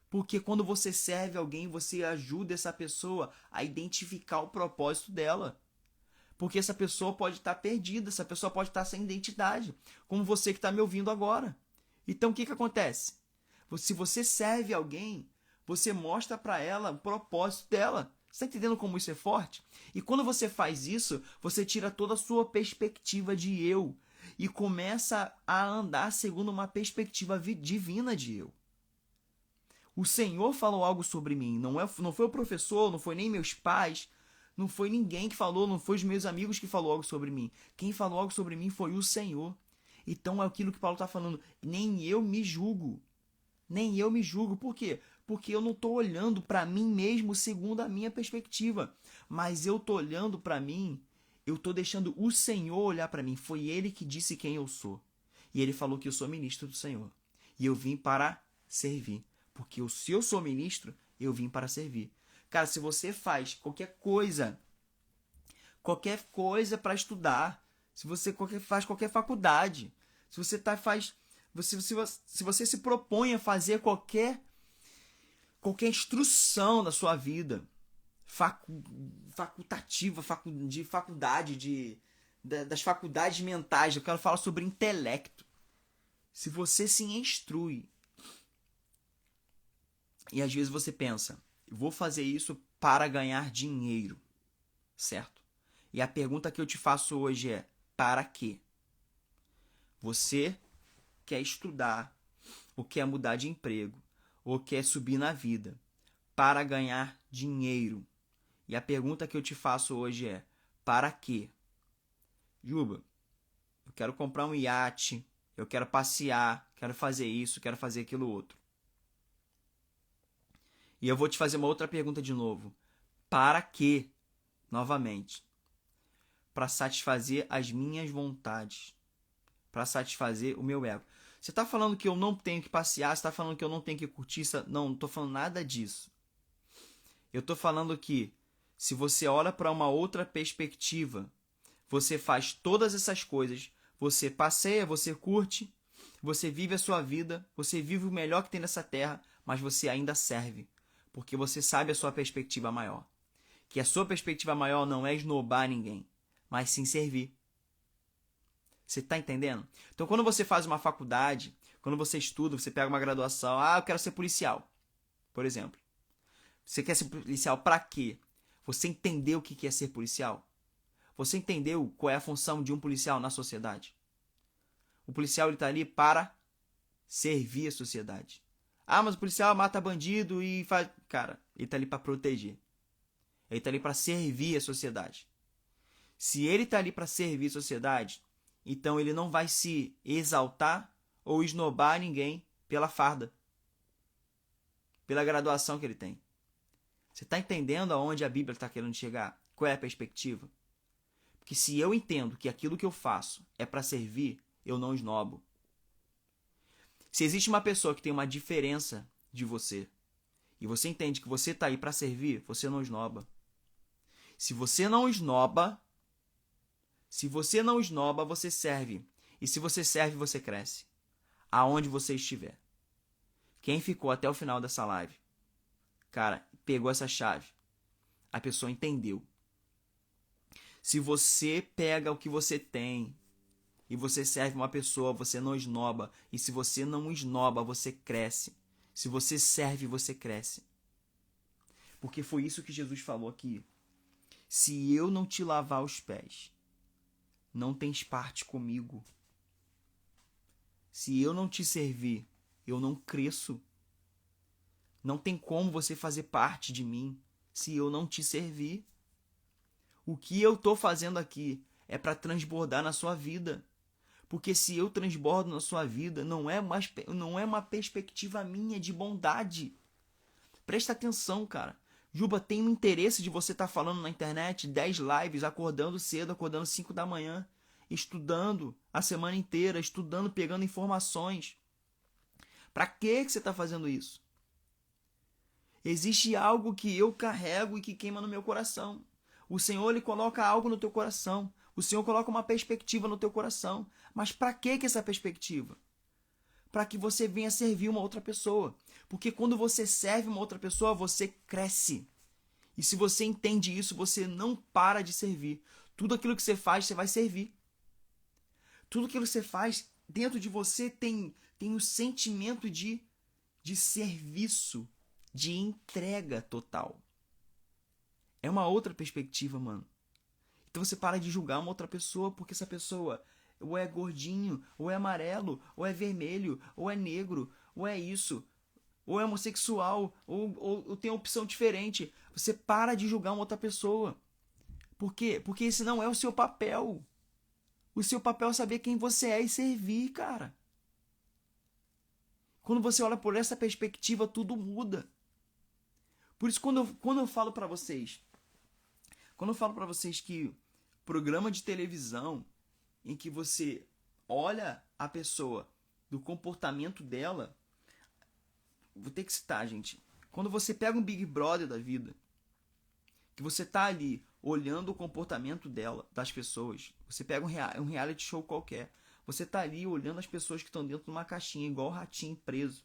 Porque quando você serve alguém, você ajuda essa pessoa a identificar o propósito dela. Porque essa pessoa pode estar perdida, essa pessoa pode estar sem identidade, como você que está me ouvindo agora. Então, o que acontece? Se você serve alguém, você mostra para ela o propósito dela. Você está entendendo como isso é forte? E quando você faz isso, você tira toda a sua perspectiva de eu e começa a andar segundo uma perspectiva divina de eu. O Senhor falou algo sobre mim, não foi o professor, não foi nem meus pais, não foi ninguém que falou, não foi os meus amigos que falou algo sobre mim. Quem falou algo sobre mim foi o Senhor. Então é aquilo que Paulo está falando. Nem eu me julgo. Nem eu me julgo. Por quê? Porque eu não estou olhando para mim mesmo segundo a minha perspectiva. Mas eu estou olhando para mim, eu estou deixando o Senhor olhar para mim. Foi Ele que disse quem eu sou. E Ele falou que eu sou ministro do Senhor. E eu vim para servir. Porque se eu sou ministro, eu vim para servir. Cara, se você faz qualquer coisa para estudar, se você faz qualquer faculdade, se você se propõe a fazer qualquer instrução da sua vida, facultativa, de faculdade, das faculdades mentais, eu quero falar sobre intelecto. Se você se instrui E às vezes você pensa, vou fazer isso para ganhar dinheiro, certo? E a pergunta que eu te faço hoje é, para quê? Você quer estudar, ou quer mudar de emprego, ou quer subir na vida, para ganhar dinheiro. E a pergunta que eu te faço hoje é, para quê? Juba, eu quero comprar um iate, eu quero passear, quero fazer isso, quero fazer aquilo outro. E eu vou te fazer uma outra pergunta de novo. Para quê? Novamente. Para satisfazer as minhas vontades. Para satisfazer o meu ego. Você está falando que eu não tenho que passear, você está falando que eu não tenho que curtir. Não estou falando nada disso. Eu estou falando que se você olha para uma outra perspectiva, você faz todas essas coisas, você passeia, você curte, você vive a sua vida, você vive o melhor que tem nessa terra, mas você ainda serve, porque você sabe a sua perspectiva maior. Que a sua perspectiva maior não é esnobar ninguém, mas sim servir. Você está entendendo? Então, quando você faz uma faculdade, quando você estuda, você pega uma graduação, eu quero ser policial, por exemplo. Você quer ser policial para quê? Você entendeu o que é ser policial? Você entendeu qual é a função de um policial na sociedade? O policial está ali para servir a sociedade. Mas o policial mata bandido e faz... Cara, ele está ali para proteger. Ele está ali para servir a sociedade. Se ele está ali para servir a sociedade, então ele não vai se exaltar ou esnobar ninguém pela farda, pela graduação que ele tem. Você está entendendo aonde a Bíblia está querendo chegar? Qual é a perspectiva? Porque se eu entendo que aquilo que eu faço é para servir, eu não esnobo. Se existe uma pessoa que tem uma diferença de você, e você entende que você está aí para servir, você não esnoba. Se você não esnoba, você serve. E se você serve, você cresce. Aonde você estiver. Quem ficou até o final dessa live, cara, pegou essa chave. A pessoa entendeu. Se você pega o que você tem e você serve uma pessoa, você não esnoba. E se você não esnoba, você cresce. Se você serve, você cresce. Porque foi isso que Jesus falou aqui. Se eu não te lavar os pés, não tens parte comigo. Se eu não te servir, eu não cresço. Não tem como você fazer parte de mim se eu não te servir. O que eu estou fazendo aqui é para transbordar na sua vida. Porque se eu transbordo na sua vida, não é uma perspectiva minha de bondade. Presta atenção, cara. Juba, tem um interesse de você estar falando na internet 10 lives, acordando cedo, acordando 5 da manhã, estudando a semana inteira, estudando, pegando informações. Para que você está fazendo isso? Existe algo que eu carrego e que queima no meu coração. O Senhor, Ele coloca algo no teu coração. O Senhor coloca uma perspectiva no teu coração. Mas para que essa perspectiva? Para que você venha servir uma outra pessoa. Porque quando você serve uma outra pessoa, você cresce. E se você entende isso, você não para de servir. Tudo aquilo que você faz, você vai servir. Tudo aquilo que você faz, dentro de você tem o sentimento de serviço, de entrega total. É uma outra perspectiva, mano. Então você para de julgar uma outra pessoa porque essa pessoa ou é gordinho, ou é amarelo, ou é vermelho, ou é negro, ou é isso, ou é homossexual, ou tem opção diferente. Você para de julgar uma outra pessoa. Por quê? Porque esse não é o seu papel. O seu papel é saber quem você é e servir, cara. Quando você olha por essa perspectiva, tudo muda. Por isso, quando eu falo para vocês, que programa de televisão em que você olha a pessoa do comportamento dela, vou ter que citar, gente. Quando você pega um Big Brother da vida, que você tá ali olhando o comportamento das pessoas, você pega um reality show qualquer, você tá ali olhando as pessoas que estão dentro de uma caixinha, igual o ratinho preso,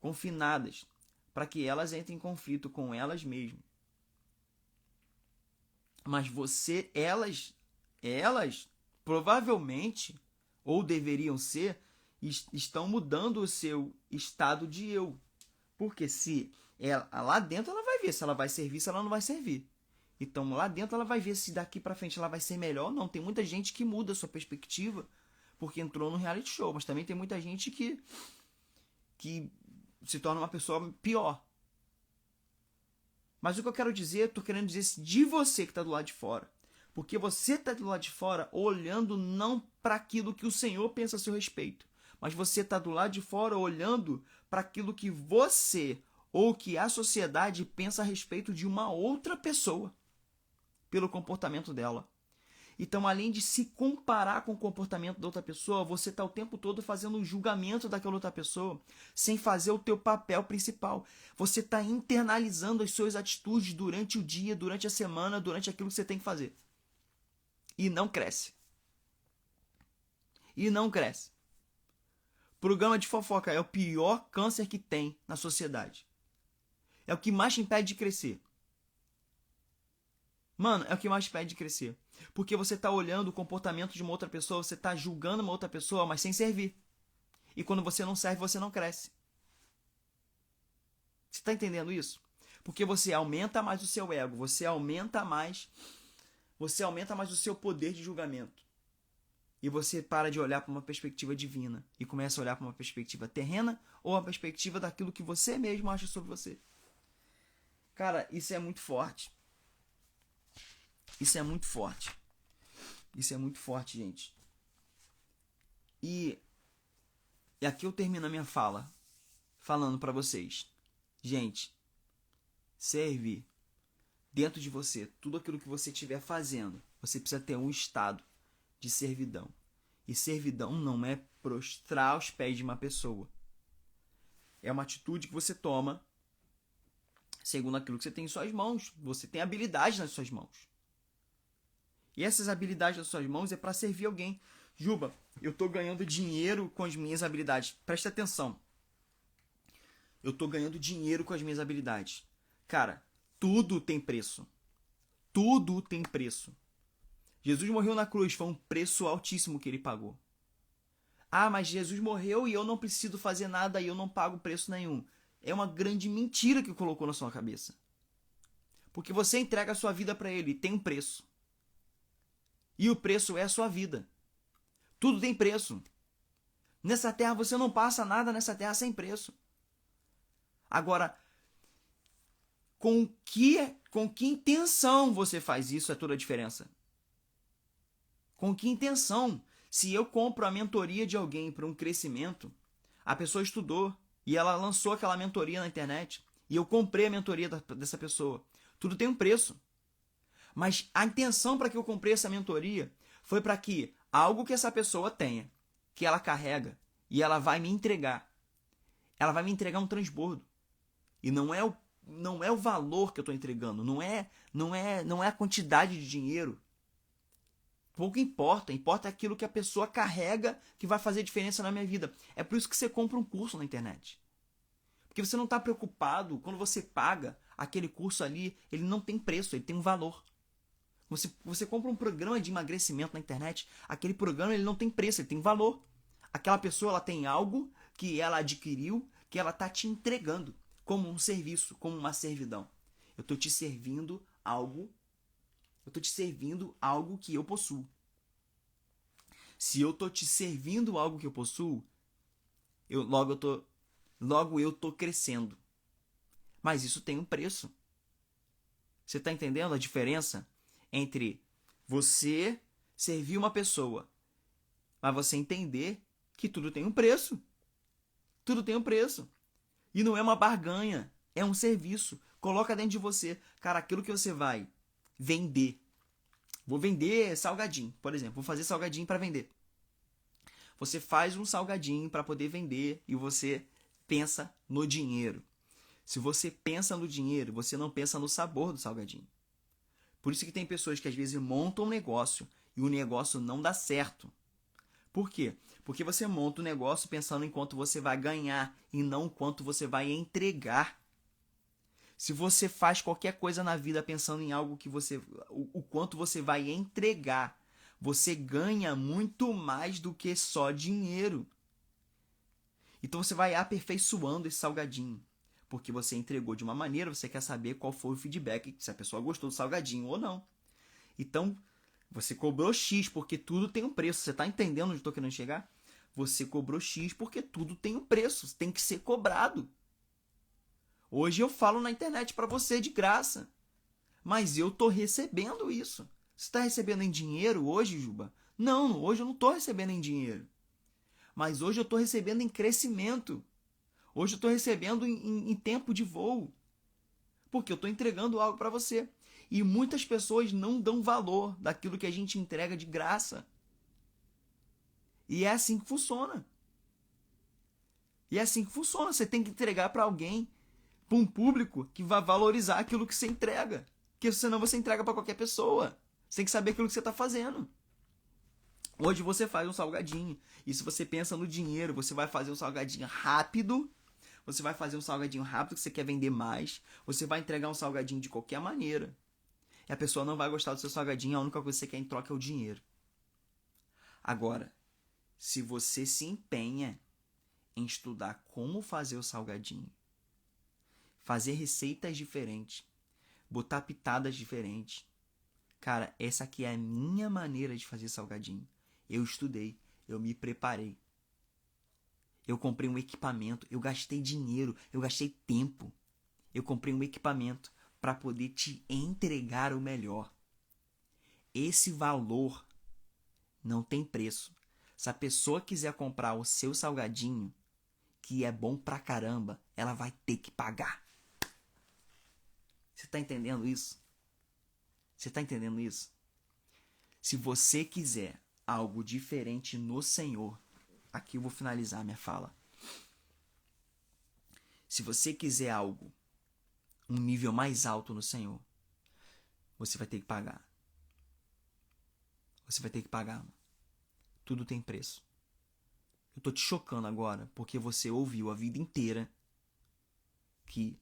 confinadas, para que elas entrem em conflito com elas mesmas. Mas elas provavelmente, ou deveriam ser, estão mudando o seu estado de eu. Porque se ela, lá dentro ela vai ver se ela vai servir, se ela não vai servir. Então lá dentro ela vai ver se daqui pra frente ela vai ser melhor ou não. Tem muita gente que muda a sua perspectiva porque entrou no reality show, mas também tem muita gente que se torna uma pessoa pior. Mas o que eu quero dizer, eu tô querendo dizer de você que está do lado de fora. Porque você está do lado de fora olhando não para aquilo que o Senhor pensa a seu respeito, mas você está do lado de fora olhando para aquilo que você ou que a sociedade pensa a respeito de uma outra pessoa, pelo comportamento dela. Então, além de se comparar com o comportamento da outra pessoa, você está o tempo todo fazendo um julgamento daquela outra pessoa, sem fazer o teu papel principal. Você está internalizando as suas atitudes durante o dia, durante a semana, durante aquilo que você tem que fazer. E não cresce. E não cresce. Programa de fofoca é o pior câncer que tem na sociedade. É o que mais te impede de crescer. Mano, é o que mais te impede de crescer. Porque você está olhando o comportamento de uma outra pessoa, você está julgando uma outra pessoa, mas sem servir. E quando você não serve, você não cresce. Você está entendendo isso? Porque você aumenta mais o seu ego, você aumenta mais o seu poder de julgamento. E você para de olhar para uma perspectiva divina e começa a olhar para uma perspectiva terrena ou a perspectiva daquilo que você mesmo acha sobre você. Cara, isso é muito forte. Isso é muito forte. Isso é muito forte, gente. E aqui eu termino a minha fala falando para vocês. Gente, servir dentro de você, tudo aquilo que você estiver fazendo, você precisa ter um estado de servidão. E servidão não é prostrar aos pés de uma pessoa. É uma atitude que você toma segundo aquilo que você tem em suas mãos. Você tem habilidade nas suas mãos. E essas habilidades nas suas mãos é para servir alguém. Juba, eu estou ganhando dinheiro com as minhas habilidades. Presta atenção. Eu estou ganhando dinheiro com as minhas habilidades. Cara, tudo tem preço. Tudo tem preço. Jesus morreu na cruz, foi um preço altíssimo que ele pagou. Ah, mas Jesus morreu e eu não preciso fazer nada e eu não pago preço nenhum. É uma grande mentira que colocou na sua cabeça. Porque você entrega a sua vida para ele e tem um preço. E o preço é a sua vida. Tudo tem preço. Nessa terra você não passa nada nessa terra sem preço. Agora, com que intenção você faz isso é toda a diferença. Com que intenção? Se eu compro a mentoria de alguém para um crescimento, a pessoa estudou e ela lançou aquela mentoria na internet e eu comprei a mentoria dessa pessoa. Tudo tem um preço. Mas a intenção para que eu comprei essa mentoria foi para que algo que essa pessoa tenha, que ela carrega e ela vai me entregar. Ela vai me entregar um transbordo. E não é o valor que eu estou entregando, não é a quantidade de dinheiro. Pouco importa, importa aquilo que a pessoa carrega que vai fazer diferença na minha vida. É por isso que você compra um curso na internet. Porque você não está preocupado, quando você paga aquele curso ali, ele não tem preço, ele tem um valor. Você compra um programa de emagrecimento na internet, aquele programa ele não tem preço, ele tem valor. Aquela pessoa ela tem algo que ela adquiriu, que ela está te entregando como um serviço, como uma servidão. Eu estou te servindo algo que eu possuo. Se eu estou te servindo algo que eu possuo, logo eu estou crescendo. Mas isso tem um preço. Você está entendendo a diferença entre você servir uma pessoa, mas você entender que tudo tem um preço? Tudo tem um preço. E não é uma barganha, é um serviço. Coloca dentro de você, cara, aquilo que você vai vender. Vou vender salgadinho, por exemplo. Vou fazer salgadinho para vender. Você faz um salgadinho para poder vender e você pensa no dinheiro. Se você pensa no dinheiro, você não pensa no sabor do salgadinho. Por isso que tem pessoas que às vezes montam um negócio e o negócio não dá certo. Por quê? Porque você monta o negócio pensando em quanto você vai ganhar e não quanto você vai entregar. Se você faz qualquer coisa na vida pensando em algo que o quanto você vai entregar, você ganha muito mais do que só dinheiro. Então você vai aperfeiçoando esse salgadinho. Porque você entregou de uma maneira, você quer saber qual foi o feedback, se a pessoa gostou do salgadinho ou não. Então, você cobrou X porque tudo tem um preço. Você está entendendo onde eu estou querendo chegar? Você cobrou X porque tudo tem um preço. Tem que ser cobrado. Hoje eu falo na internet para você de graça. Mas eu estou recebendo isso. Você está recebendo em dinheiro hoje, Juba? Não, hoje eu não estou recebendo em dinheiro. Mas hoje eu estou recebendo em crescimento. Hoje eu estou recebendo em tempo de voo. Porque eu estou entregando algo para você. E muitas pessoas não dão valor daquilo que a gente entrega de graça. E é assim que funciona. E é assim que funciona. Você tem que entregar para alguém, para um público que vai valorizar aquilo que você entrega. Porque senão você entrega para qualquer pessoa. Você tem que saber aquilo que você está fazendo. Hoje você faz um salgadinho. E se você pensa no dinheiro, você vai fazer um salgadinho rápido. Você vai fazer um salgadinho rápido que você quer vender mais. Você vai entregar um salgadinho de qualquer maneira. E a pessoa não vai gostar do seu salgadinho. A única coisa que você quer em troca é o dinheiro. Agora, se você se empenha em estudar como fazer o salgadinho, fazer receitas diferentes, botar pitadas diferentes. Cara, essa aqui é a minha maneira de fazer salgadinho. Eu estudei, eu me preparei. Eu comprei um equipamento, eu gastei dinheiro, eu gastei tempo. Eu comprei um equipamento para poder te entregar o melhor. Esse valor não tem preço. Se a pessoa quiser comprar o seu salgadinho, que é bom pra caramba, ela vai ter que pagar. Você tá entendendo isso? Você tá entendendo isso? Se você quiser algo diferente no Senhor, aqui eu vou finalizar minha fala. Se você quiser algo, um nível mais alto no Senhor, você vai ter que pagar. Você vai ter que pagar. Mano. Tudo tem preço. Eu tô te chocando agora porque você ouviu a vida inteira que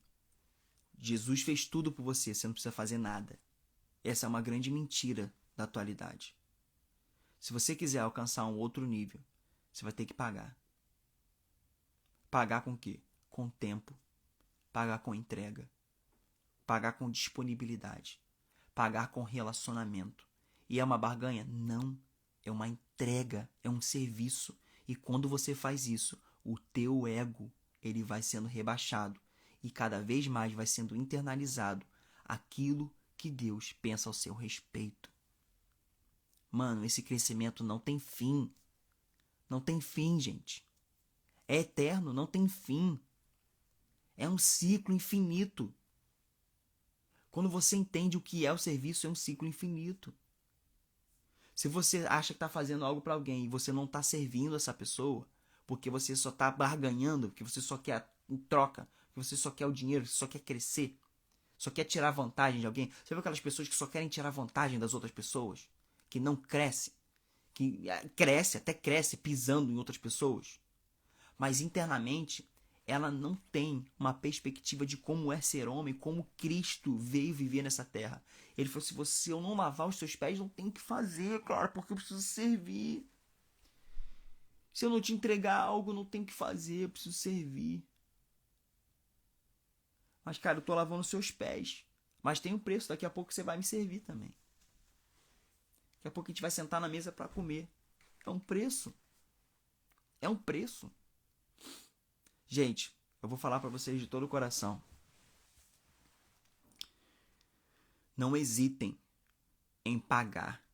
Jesus fez tudo por você, você não precisa fazer nada. Essa é uma grande mentira da atualidade. Se você quiser alcançar um outro nível, você vai ter que pagar. Pagar com o quê? Com tempo. Pagar com entrega. Pagar com disponibilidade. Pagar com relacionamento. E é uma barganha? Não. É uma entrega. É um serviço. E quando você faz isso, o teu ego ele vai sendo rebaixado. E cada vez mais vai sendo internalizado aquilo que Deus pensa ao seu respeito. Mano, esse crescimento não tem fim. Não tem fim, gente. É eterno, não tem fim. É um ciclo infinito. Quando você entende o que é o serviço, é um ciclo infinito. Se você acha que está fazendo algo para alguém e você não está servindo essa pessoa, porque você só está barganhando, porque você só quer em troca, porque você só quer o dinheiro, você só quer crescer, só quer tirar vantagem de alguém. Você viu aquelas pessoas que só querem tirar vantagem das outras pessoas? Que não cresce, que até cresce pisando em outras pessoas. Mas internamente, ela não tem uma perspectiva de como é ser homem, como Cristo veio viver nessa terra. Ele falou assim, se eu não lavar os seus pés, não tem o que fazer, cara, porque eu preciso servir. Se eu não te entregar algo, não tem o que fazer, eu preciso servir. Mas, cara, eu tô lavando os seus pés. Mas tem um preço, daqui a pouco você vai me servir também. Daqui a pouco a gente vai sentar na mesa para comer. É um preço. É um preço. Gente, eu vou falar para vocês de todo o coração. Não hesitem em pagar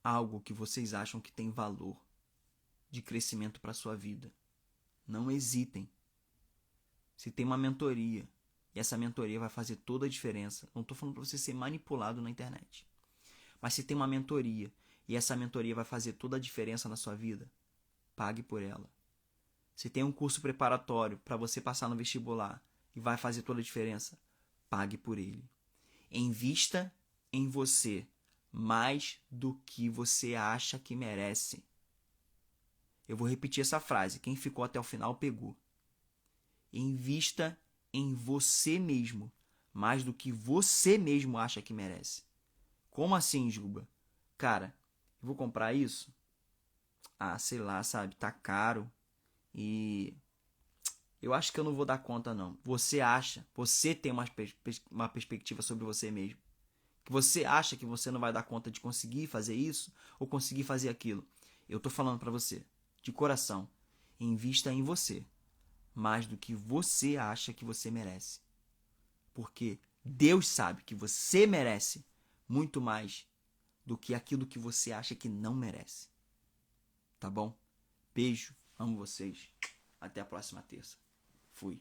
algo que vocês acham que tem valor de crescimento para sua vida. Não hesitem. Se tem uma mentoria e essa mentoria vai fazer toda a diferença, não estou falando para você ser manipulado na internet, mas se tem uma mentoria e essa mentoria vai fazer toda a diferença na sua vida, pague por ela. Se tem um curso preparatório para você passar no vestibular e vai fazer toda a diferença, pague por ele. Invista em você mais do que você acha que merece. Eu vou repetir essa frase. Quem ficou até o final pegou. Invista em você mesmo mais do que você mesmo acha que merece. Como assim, Juba? Cara, eu vou comprar isso? Ah, sei lá, sabe? Tá caro. E Eu acho que eu não vou dar conta, não. Você acha, você tem uma perspectiva sobre você mesmo. Que você acha que você não vai dar conta de conseguir fazer isso ou conseguir fazer aquilo. Eu tô falando pra você, de coração, invista em você, mais do que você acha que você merece. Porque Deus sabe que você merece muito mais do que aquilo que você acha que não merece. Tá bom? Beijo, amo vocês. Até a próxima terça. Fui.